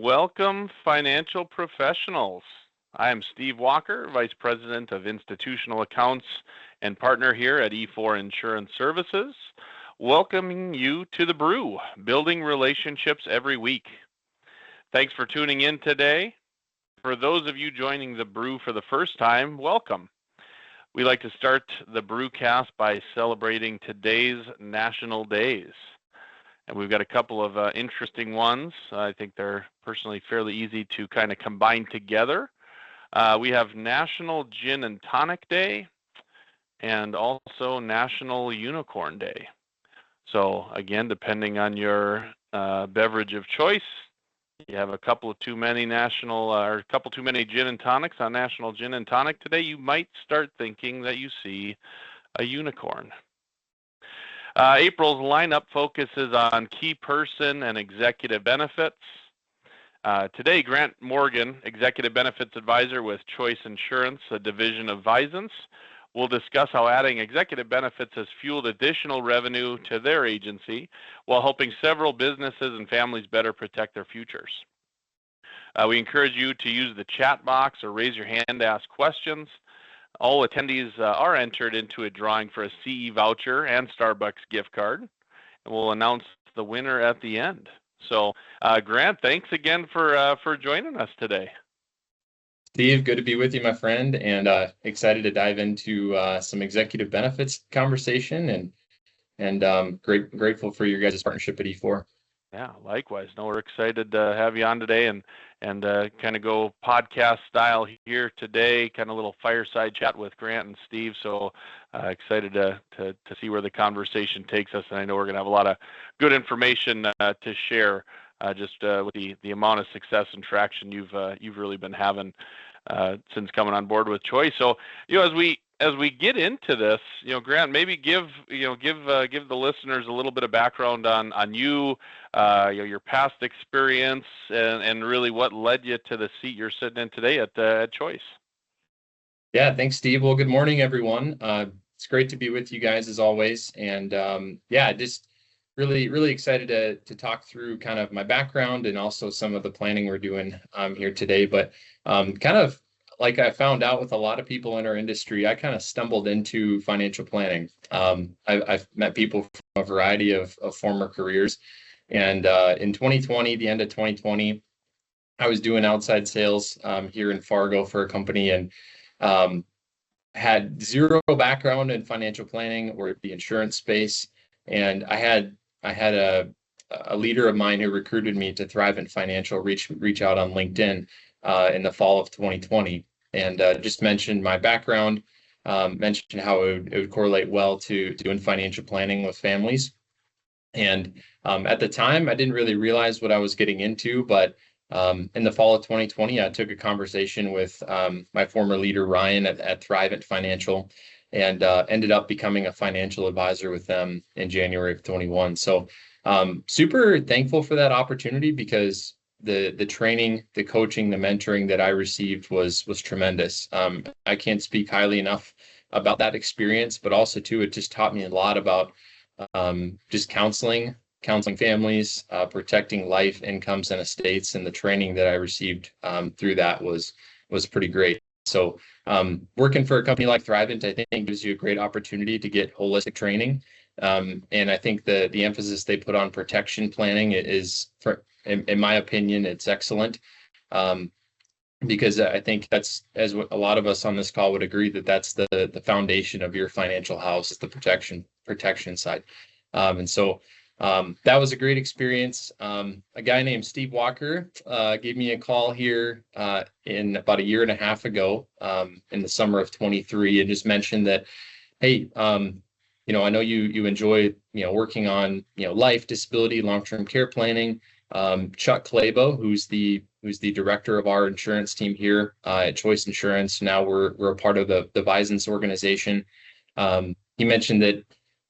Welcome, financial professionals. I am Steve Walker, Vice President of Institutional Accounts and partner here at E4 Insurance Services, welcoming you to the Brew, building relationships every week. Thanks for tuning in today. For those of you joining the Brew for the first time, welcome. We like to start the Brewcast by celebrating today's national days. And we've got a couple of interesting ones. I think they're personally fairly easy to kind of combine together. We have National Gin and Tonic Day and also National Unicorn Day. So again, depending on your beverage of choice, you have a couple too many gin and tonics on National Gin and Tonic today, you might start thinking that you see a unicorn. April's lineup focuses on key person and executive benefits. Today, Grant Morgan, Executive Benefits Advisor with Choice Insurance, a division of Vizance, will discuss how adding executive benefits has fueled additional revenue to their agency while helping several businesses and families better protect their futures. We encourage you to use the chat box or raise your hand to ask questions. All attendees are entered into a drawing for a CE voucher and Starbucks gift card, and we'll announce the winner at the end. So, Grant, thanks again for joining us today. Steve, good to be with you, my friend, and excited to dive into some executive benefits conversation, and grateful for your guys' partnership at E4. Yeah, likewise. No, we're excited to have you on today and kind of go podcast style here today, kind of little fireside chat with Grant and Steve. So excited to see where the conversation takes us. And I know we're going to have a lot of good information to share just with the amount of success and traction you've really been having since coming on board with Choice. So, as we get into this, Grant, maybe give the listeners a little bit of background on you, your past experience, and really what led you to the seat you're sitting in today at Choice. Yeah, thanks, Steve. Well, good morning, everyone. It's great to be with you guys as always, and just really excited to talk through kind of my background and also some of the planning we're doing here today. But kind of like I found out with a lot of people in our industry, I kind of stumbled into financial planning. I've met people from a variety of former careers. And in 2020, the end of 2020, I was doing outside sales here in Fargo for a company and had zero background in financial planning or the insurance space. And I had a leader of mine who recruited me to Thrivent Financial reach out on LinkedIn in the fall of 2020, and just mentioned my background, mentioned how it would correlate well to doing financial planning with families. And at the time, I didn't really realize what I was getting into, but in the fall of 2020, I took a conversation with my former leader, Ryan, at Thrivent Financial, and ended up becoming a financial advisor with them in January of 21. So super thankful for that opportunity because the training, the coaching, the mentoring that I received was tremendous. I can't speak highly enough about that experience, but also too, it just taught me a lot about just counseling families, protecting life, incomes, and estates, and the training that I received through that was pretty great. So working for a company like Thrivent, I think gives you a great opportunity to get holistic training. And I think the emphasis they put on protection planning is, in my opinion, it's excellent. Because I think that's, as a lot of us on this call would agree, that's the foundation of your financial house, is the protection side. And so that was a great experience. A guy named Steve Walker gave me a call here in about a year and a half ago in the summer of 23, and just mentioned that, hey, I know you enjoy working on life, disability, long-term care planning. Chuck Clabo, who's the director of our insurance team here at Choice Insurance. Now we're a part of the Vizance organization.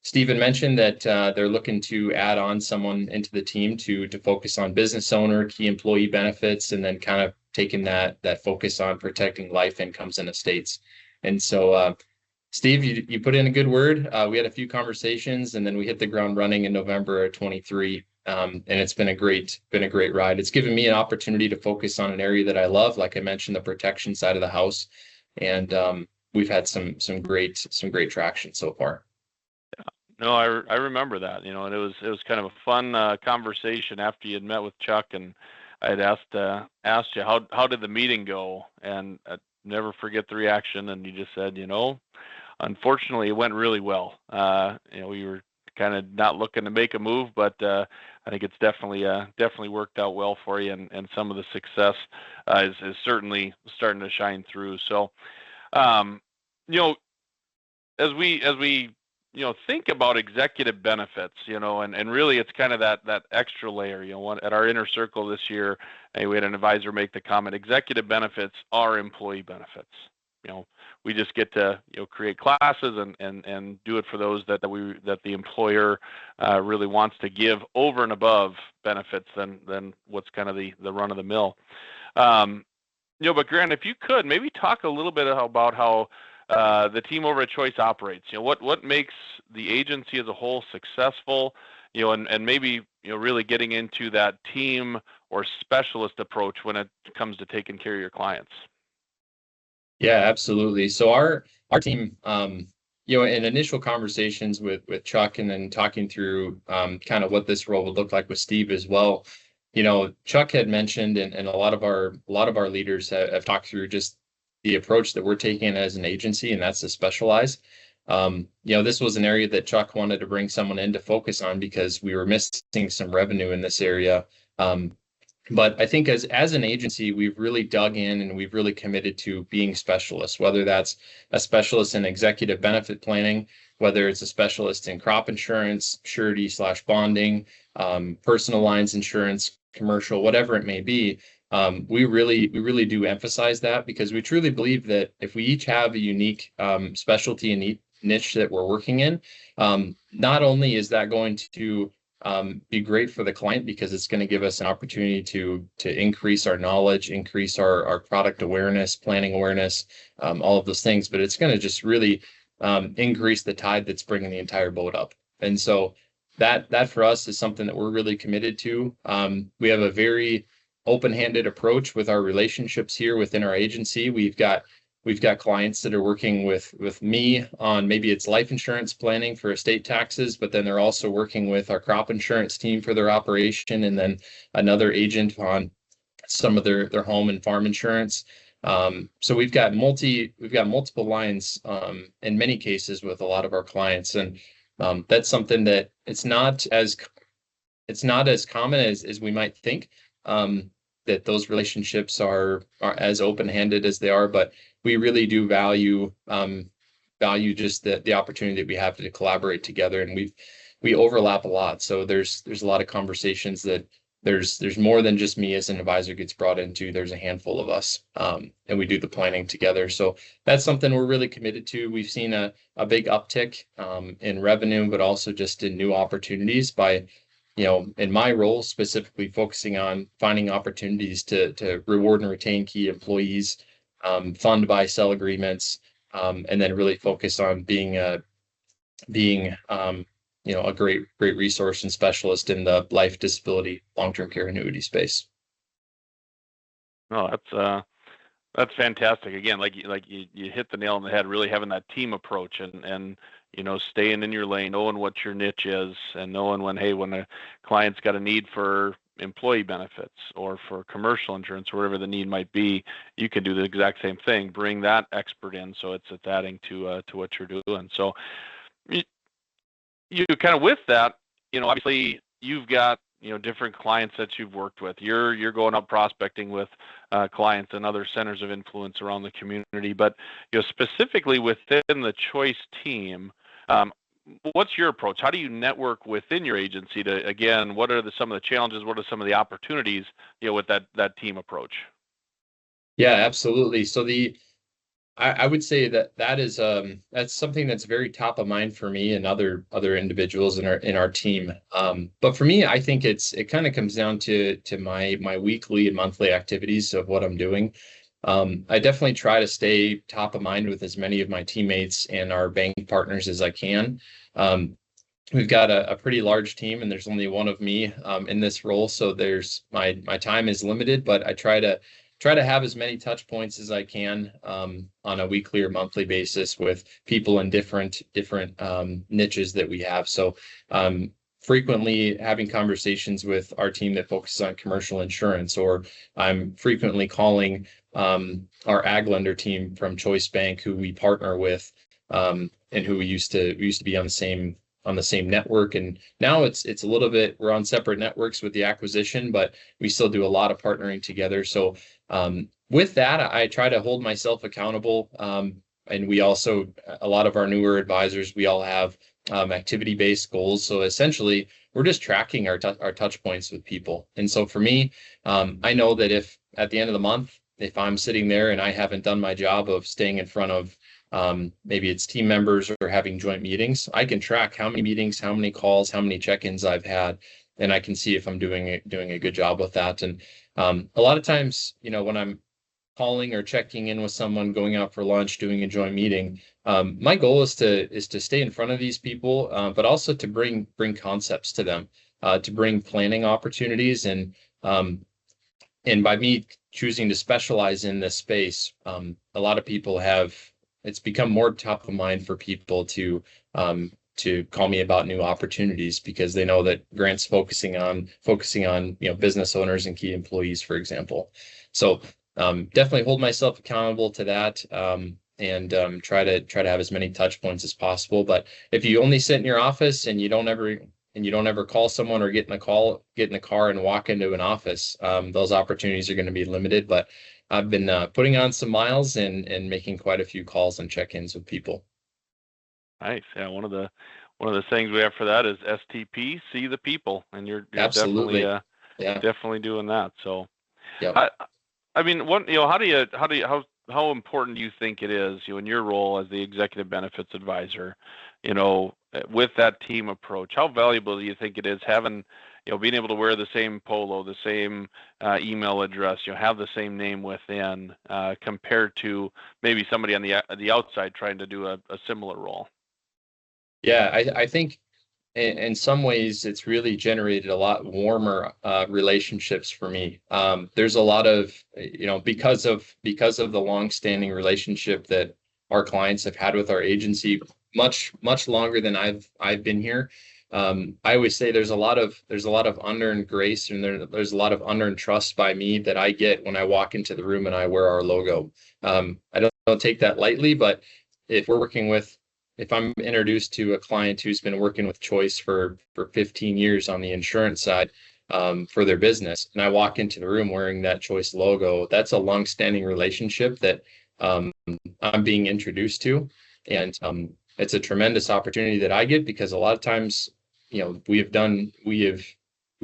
Stephen mentioned that they're looking to add on someone into the team to focus on business owner, key employee benefits, and then kind of taking that focus on protecting life, incomes, and estates. And so, Steve, you put in a good word. We had a few conversations, and then we hit the ground running in November of 23. and it's been a great ride. It's given me an opportunity to focus on an area that I love, like I mentioned, the protection side of the house, and we've had some great traction so far. No, I remember that, and it was kind of a fun conversation after you had met with Chuck, and I had asked you how did the meeting go, and I never forget the reaction, and you just said, unfortunately, it went really well. We were kind of not looking to make a move, but I think it's definitely worked out well for you, and some of the success is certainly starting to shine through. So, um, you know, as we think about executive benefits, and really it's kind of that extra layer. At our inner circle this year, we had an advisor make the comment: executive benefits are employee benefits. We just get to create classes and do it for those that the employer really wants to give over and above benefits than what's kind of the run of the mill. But Grant, if you could maybe talk a little bit about how the team over at Choice operates. What makes the agency as a whole successful. And maybe really getting into that team or specialist approach when it comes to taking care of your clients. Yeah, absolutely. So our team, in initial conversations with Chuck, and then talking through kind of what this role would look like with Steve as well. Chuck had mentioned, and a lot of our leaders have talked through just the approach that we're taking as an agency, and that's to specialize. This was an area that Chuck wanted to bring someone in to focus on because we were missing some revenue in this area. But I think as an agency, we've really dug in and we've really committed to being specialists, whether that's a specialist in executive benefit planning, whether it's a specialist in crop insurance, surety/bonding, personal lines insurance, commercial, whatever it may be. We really do emphasize that because we truly believe that if we each have a unique specialty and niche that we're working in, not only is that going to be great for the client because it's going to give us an opportunity to increase our knowledge, increase our product awareness, planning awareness, all of those things, but it's going to just really increase the tide that's bringing the entire boat up. And so that for us is something that we're really committed to. We have a very open-handed approach with our relationships here within our agency. We've got clients that are working with me on maybe it's life insurance planning for estate taxes, but then they're also working with our crop insurance team for their operation, and then another agent on some of their home and farm insurance. So we've got multiple lines in many cases with a lot of our clients, and that's something that it's not as common as we might think. That those relationships are as open-handed as they are, but we really do value just the opportunity that we have to collaborate together, and we overlap a lot. So there's a lot of conversations that there's more than just me as an advisor gets brought into. There's a handful of us, and we do the planning together. So that's something we're really committed to. We've seen a big uptick in revenue, but also just in new opportunities by in my role, specifically focusing on finding opportunities to reward and retain key employees, fund buy sell agreements, and then really focus on being a great resource and specialist in the life, disability, long-term care annuity space. No, that's fantastic. Again, like you hit the nail on the head. Really having that team approach and staying in your lane, knowing what your niche is, and knowing when a client's got a need for employee benefits or for commercial insurance or whatever the need might be, you can do the exact same thing. Bring that expert in, so it's adding to what you're doing. So you kind of with that, obviously you've got different clients that you've worked with. You're going out prospecting with clients and other centers of influence around the community, but specifically within the Choice team, what's your approach? How do you network within your agency to, again, what are some of the challenges? What are some of the opportunities with that team approach? Yeah, absolutely. So I would say that's something that's very top of mind for me and other individuals in our team. But for me, I think it kind of comes down to my weekly and monthly activities of what I'm doing. I definitely try to stay top of mind with as many of my teammates and our bank partners as I can. we've got a pretty large team, and there's only one of me in this role, so there's my time is limited, but I try to have as many touch points as I can on a weekly or monthly basis with people in different niches that we have. So frequently having conversations with our team that focuses on commercial insurance, or I'm frequently calling our ag lender team from Choice Bank, who we partner with, and who we used to be on the same network. And now it's a little bit, we're on separate networks with the acquisition, but we still do a lot of partnering together. So with that, I try to hold myself accountable. And we also, a lot of our newer advisors, we all have activity-based goals. So essentially, we're just tracking our touch points with people. And so for me, I know that if at the end of the month, if I'm sitting there and I haven't done my job of staying in front of maybe it's team members or having joint meetings, I can track how many meetings, how many calls, how many check-ins I've had, and I can see if I'm doing a good job with that. And a lot of times, when I'm calling or checking in with someone, going out for lunch, doing a joint meeting, my goal is to stay in front of these people, but also to bring concepts to them, to bring planning opportunities, and by me choosing to specialize in this space, a lot of people it's become more top of mind for people to call me about new opportunities, because they know that Grant's focusing on business owners and key employees, for example. So definitely hold myself accountable to that, and try to have as many touch points as possible. But if you only sit in your office and you don't ever call someone or get in a car and walk into an office, those opportunities are going to be limited. But I've been putting on some miles and making quite a few calls and check-ins with people. Nice. Yeah, one of the things we have for that is STP, see the people, and you're Absolutely. definitely doing that. So, Yep. I mean, how important do you think it is, in your role as the executive benefits advisor, with that team approach? How valuable do you think it is having, being able to wear the same polo, the same email address, have the same name within, compared to maybe somebody on the outside trying to do a similar role? Yeah, I think in some ways it's really generated a lot warmer relationships for me. There's a lot of, because of the longstanding relationship that our clients have had with our agency, much longer than I've been here. I always say there's a lot of unearned grace, and there's a lot of unearned trust by me that I get when I walk into the room and I wear our logo. I don't take that lightly, but if I'm introduced to a client who's been working with Choice for 15 years on the insurance side, for their business, and I walk into the room wearing that Choice logo, that's a long-standing relationship that I'm being introduced to. And it's a tremendous opportunity that I get, because a lot of times, we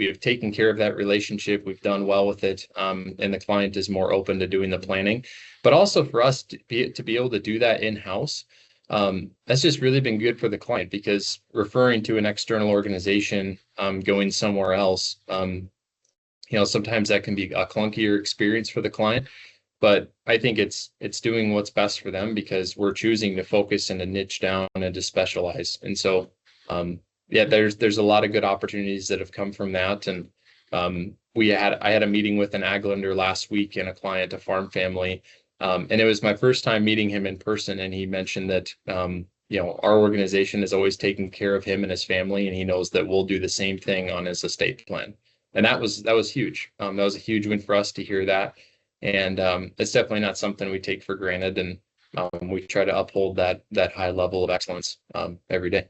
have taken care of that relationship. We've done well with it, and the client is more open to doing the planning. But also for us to be able to do that in-house, that's just really been good for the client, because referring to an external organization, going somewhere else, sometimes that can be a clunkier experience for the client. But I think it's doing what's best for them, because we're choosing to focus and to niche down and to specialize. And so, yeah, there's a lot of good opportunities that have come from that. And I had a meeting with an ag lender last week, and a client, a farm family. And it was my first time meeting him in person, and he mentioned that our organization is always taking care of him and his family, and he knows that we'll do the same thing on his estate plan. And that was huge. That was a huge win for us to hear that, and it's definitely not something we take for granted. And we try to uphold that high level of excellence every day.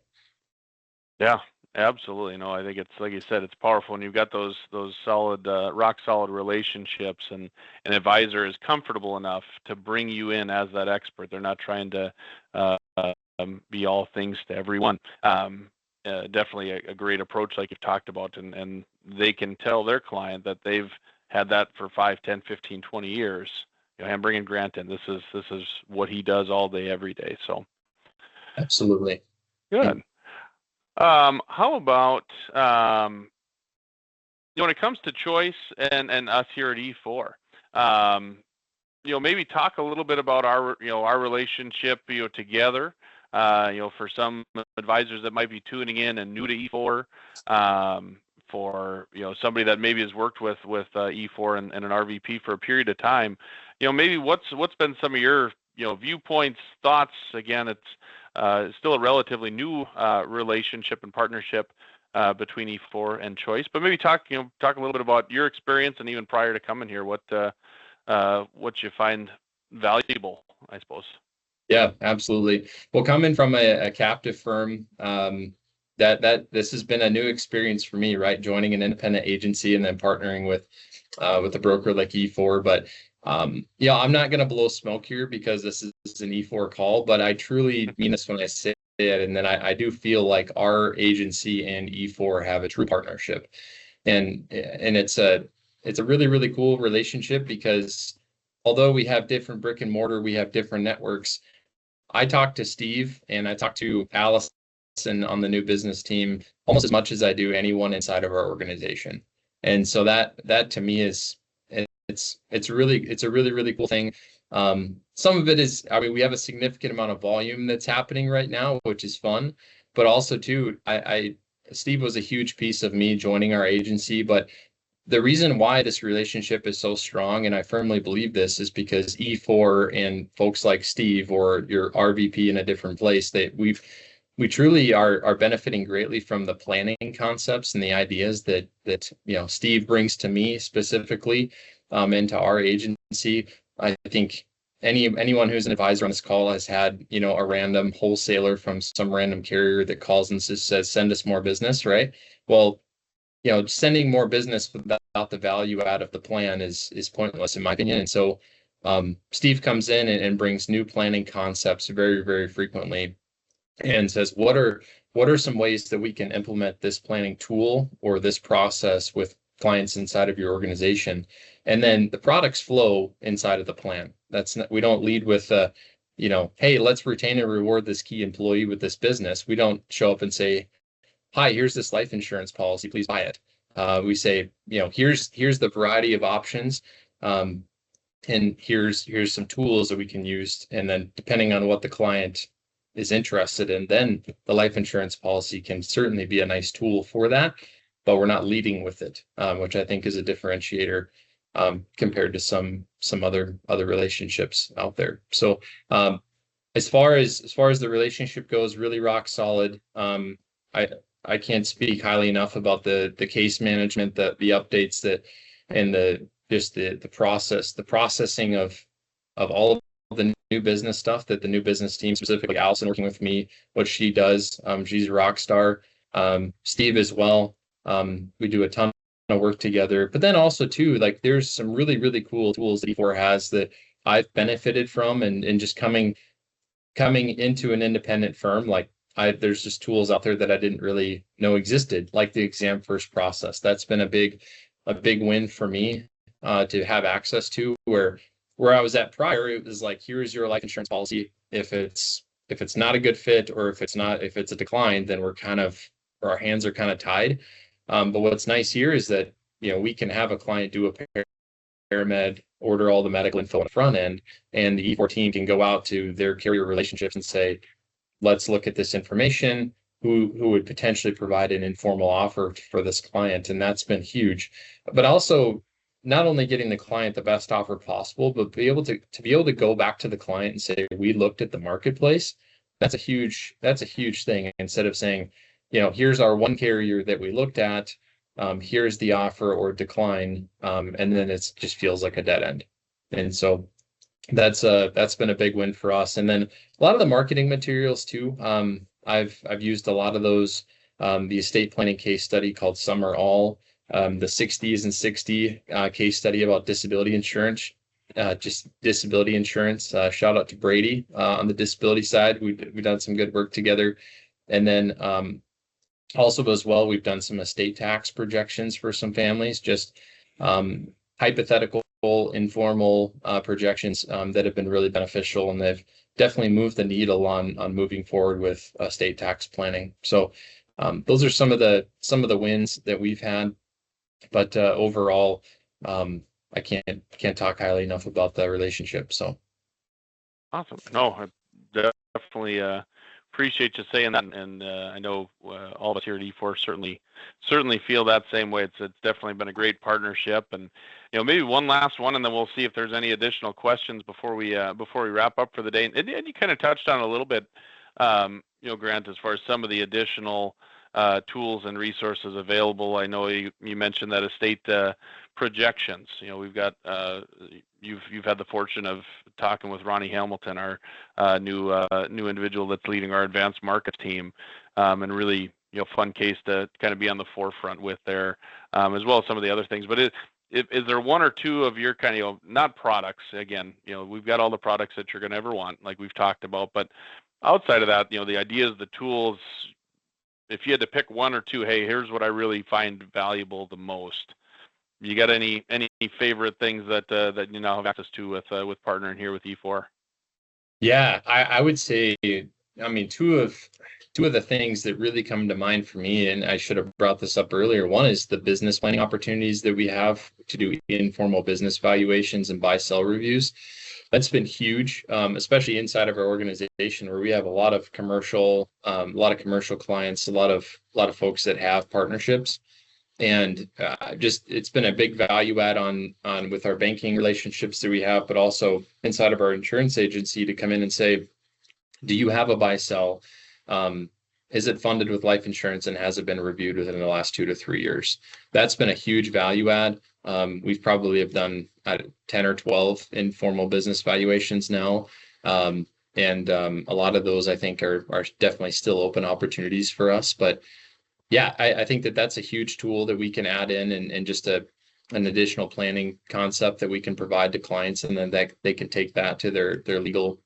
Yeah, absolutely. No, I think it's like you said, it's powerful, and you've got those solid, rock solid relationships, and an advisor is comfortable enough to bring you in as that expert. They're not trying to be all things to everyone. Definitely a great approach, like you've talked about, and they can tell their client that they've had that for 5, 10, 15, 20 years. I'm bringing Grant in. This is what he does all day, every day. So Absolutely. good. How about when it comes to Choice and us here at E4, maybe talk a little bit about our relationship, together. for some advisors that might be tuning in and new to E4, for somebody that maybe has worked with E4 and an RVP for a period of time, maybe what's been some of your viewpoints, thoughts? Again, it's still a relatively new relationship and partnership between E4 and Choice, but maybe talk a little bit about your experience and even prior to coming here, what you find valuable, I suppose. Yeah, absolutely. Well, coming from a captive firm, that this has been a new experience for me, right? Joining an independent agency and then partnering with a broker like E4. But yeah, I'm not going to blow smoke here because this is an E4 call, but I truly mean this when I say it. And then I do feel like our agency and E4 have a true partnership, and it's a really, really cool relationship because although we have different brick and mortar, we have different networks. I talk to Steve and I talk to Allison on the new business team almost as much as I do anyone inside of our organization. And so that to me is it's a really cool thing. Some of it is, I mean, we have a significant amount of volume that's happening right now, which is fun, but also too, Steve was a huge piece of me joining our agency, but the reason why this relationship is so strong, and I firmly believe this, is because E4 and folks like Steve or your RVP in a different place, we truly are benefiting greatly from the planning concepts and the ideas that Steve brings to me specifically, into our agency. I think anyone who's an advisor on this call has had a random wholesaler from some random carrier that calls and says, send us more business, right? Well, sending more business without the value out of the plan is pointless in my opinion. And so Steve comes in and brings new planning concepts very, very frequently and says, what are some ways that we can implement this planning tool or this process with clients inside of your organization? And then the products flow inside of the plan. We don't lead with hey, let's retain and reward this key employee with this business. We don't show up and say, hi, here's this life insurance policy, please buy it. We say, here's the variety of options, and here's some tools that we can use. And then depending on what the client is interested in, then the life insurance policy can certainly be a nice tool for that, but we're not leading with it, which I think is a differentiator compared to some other relationships out there. So as far as the relationship goes, really rock solid. I can't speak highly enough about the case management, the updates and the processing of all of the new business stuff that the new business team, specifically Allison working with me, what she does. She's a rock star. Steve as well. We do a ton of work together, but then also too, like there's some really, really cool tools that E4 has that I've benefited from, and just coming into an independent firm, like there's just tools out there that I didn't really know existed, like the exam first process. That's been a big win for me to have access to. Where I was at prior, it was like, here's your life insurance policy. If it's not a good fit, or if it's a decline, then our hands are kind of tied. But what's nice here is that we can have a client do a paramed, order all the medical info on the front end, and the E4 team can go out to their carrier relationships and say, let's look at this information, who would potentially provide an informal offer for this client. And that's been huge. But also not only getting the client the best offer possible, but be able to go back to the client and say, we looked at the marketplace. That's a huge thing. Instead of saying, here's our one carrier that we looked at, here's the offer or decline, and then it just feels like a dead end. And so that's been a big win for us. And then a lot of the marketing materials too. I've used a lot of those. The estate planning case study called Some or All, the 60s and 60 case study about disability insurance. Just disability insurance. Shout out to Brady on the disability side. We've done some good work together. And then also as well, we've done some estate tax projections for some families, just hypothetical, informal projections that have been really beneficial, and they've definitely moved the needle on moving forward with estate tax planning. So those are some of the wins that we've had, but overall, I can't talk highly enough about the relationship. So awesome. No, I definitely appreciate you saying that, and I know all of us here at E4 certainly feel that same way. It's definitely been a great partnership, and maybe one last one, and then we'll see if there's any additional questions before we wrap up for the day. And you kind of touched on it a little bit, Grant, as far as some of the additional tools and resources available. I know you mentioned that estate projections. We've got you've had the fortune of talking with Ronnie Hamilton, our new individual that's leading our advanced markets team, and really fun case to kind of be on the forefront with there, as well as some of the other things. But is there one or two of your kind of not products? Again, we've got all the products that you're going to ever want, like we've talked about, but outside of that, the ideas, the tools. If you had to pick one or two, hey, here's what I really find valuable the most. You got any favorite things that you now have access to with partnering here with E4? Yeah, I would say, I mean, two of the things that really come to mind for me, and I should have brought this up earlier. One is the business planning opportunities that we have to do informal business valuations and buy-sell reviews. That's been huge, especially inside of our organization, where we have a lot of commercial clients, a lot of folks that have partnerships, and just it's been a big value add on with our banking relationships that we have, but also inside of our insurance agency to come in and say, do you have a buy-sell? Is it funded with life insurance, and has it been reviewed within the last 2 to 3 years? That's been a huge value add. We've probably have done 10 or 12 informal business valuations now. And a lot of those I think are definitely still open opportunities for us. But yeah, I think that's a huge tool that we can add in, and just an additional planning concept that we can provide to clients, and then that they can take that to their legal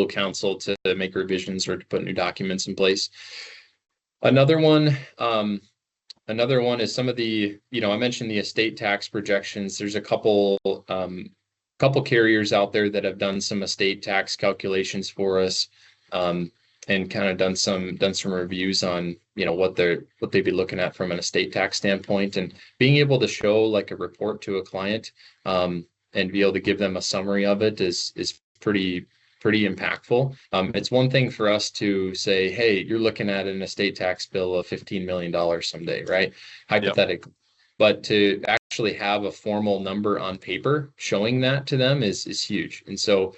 counsel to make revisions or to put new documents in place. Another one is some of the, I mentioned the estate tax projections. There's a couple carriers out there that have done some estate tax calculations for us, and kind of done some reviews on, what they'd be looking at from an estate tax standpoint, and being able to show like a report to a client, and be able to give them a summary of it is pretty impactful. It's one thing for us to say, hey, you're looking at an estate tax bill of $15 million someday, right? Hypothetically. Yep. But to actually have a formal number on paper showing that to them is huge. And so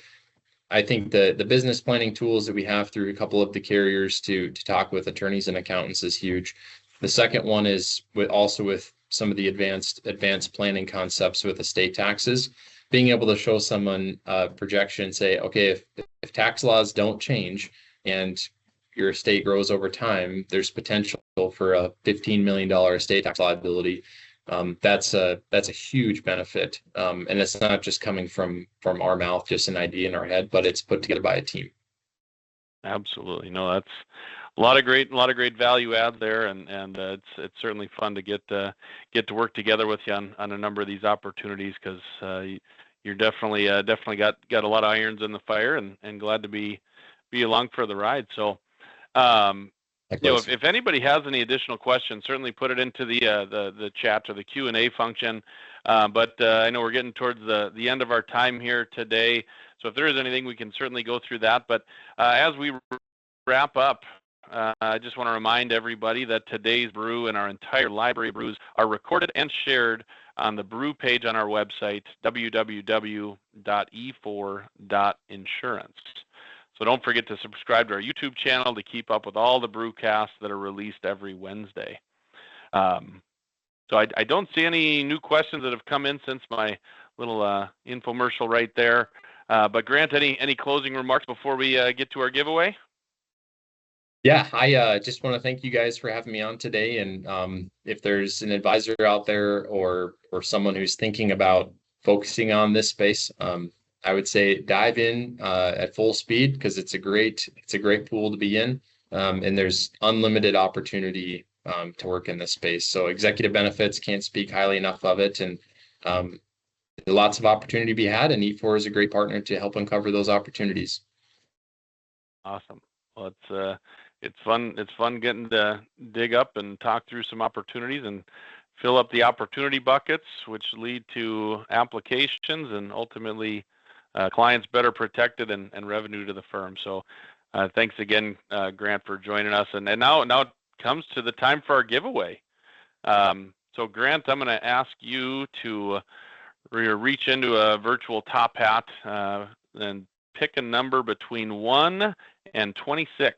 I think the business planning tools that we have through a couple of the carriers to talk with attorneys and accountants is huge. The second one is with some of the advanced planning concepts with estate taxes. Being able to show someone a projection and say, okay, if tax laws don't change and your estate grows over time, there's potential for a $15 million estate tax liability. That's a huge benefit. And it's not just coming from our mouth, just an idea in our head, but it's put together by a team. Absolutely. No, that's a lot of great value add there, and it's certainly fun to get to work together with you on a number of these opportunities, because you're definitely got a lot of irons in the fire, and glad to be along for the ride. So, if anybody has any additional questions, certainly put it into the chat or the Q&A function. But I know we're getting towards the end of our time here today, so if there is anything, we can certainly go through that. But as we wrap up, I just want to remind everybody that today's brew and our entire library of brews are recorded and shared on the brew page on our website, www.e4.insurance. So don't forget to subscribe to our YouTube channel to keep up with all the brewcasts that are released every Wednesday. So I don't see any new questions that have come in since my little infomercial right there. But Grant, any closing remarks before we get to our giveaway? Yeah, I just want to thank you guys for having me on today. And if there's an advisor out there or someone who's thinking about focusing on this space, I would say dive in at full speed, because it's a great pool to be in, and there's unlimited opportunity to work in this space. So executive benefits, can't speak highly enough of it, and lots of opportunity to be had. And E4 is a great partner to help uncover those opportunities. Awesome. Well, it's fun getting to dig up and talk through some opportunities and fill up the opportunity buckets, which lead to applications and ultimately clients better protected and revenue to the firm. So Thanks again, Grant, for joining us. And now it comes to the time for our giveaway. So Grant, I'm going to ask you to reach into a virtual top hat and pick a number between 1 and 26.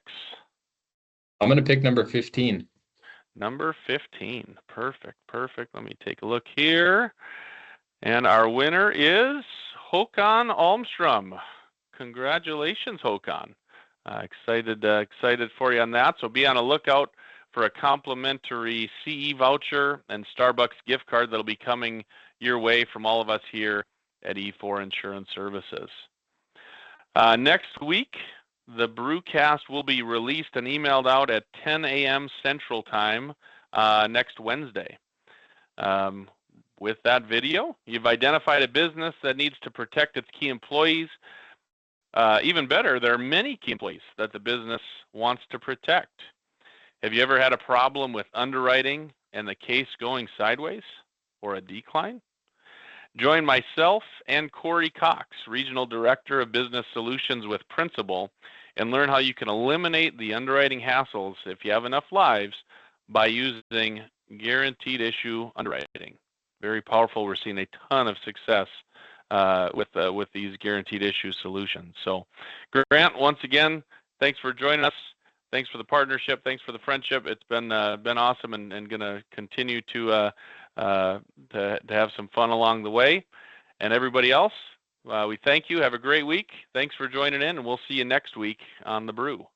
I'm going to pick number 15. Number 15. Perfect. Let me take a look here. And our winner is Håkan Almstrom. Congratulations, Håkan. Excited for you on that. So be on a lookout for a complimentary CE voucher and Starbucks gift card that'll be coming your way from all of us here at E4 Insurance Services. Next week, the Brewcast will be released and emailed out at 10 a.m. Central Time next Wednesday. With that video, you've identified a business that needs to protect its key employees. Even better, there are many key employees that the business wants to protect. Have you ever had a problem with underwriting and the case going sideways or a decline? Join myself and Corey Cox, Regional Director of Business Solutions with Principal, and learn how you can eliminate the underwriting hassles if you have enough lives by using guaranteed issue underwriting. Very powerful. We're seeing a ton of success with these guaranteed issue solutions. So, Grant, once again, thanks for joining us. Thanks for the partnership. Thanks for the friendship. It's been awesome and going to continue to have some fun along the way. And everybody else, we thank you. Have a great week. Thanks for joining in, and we'll see you next week on The Brew.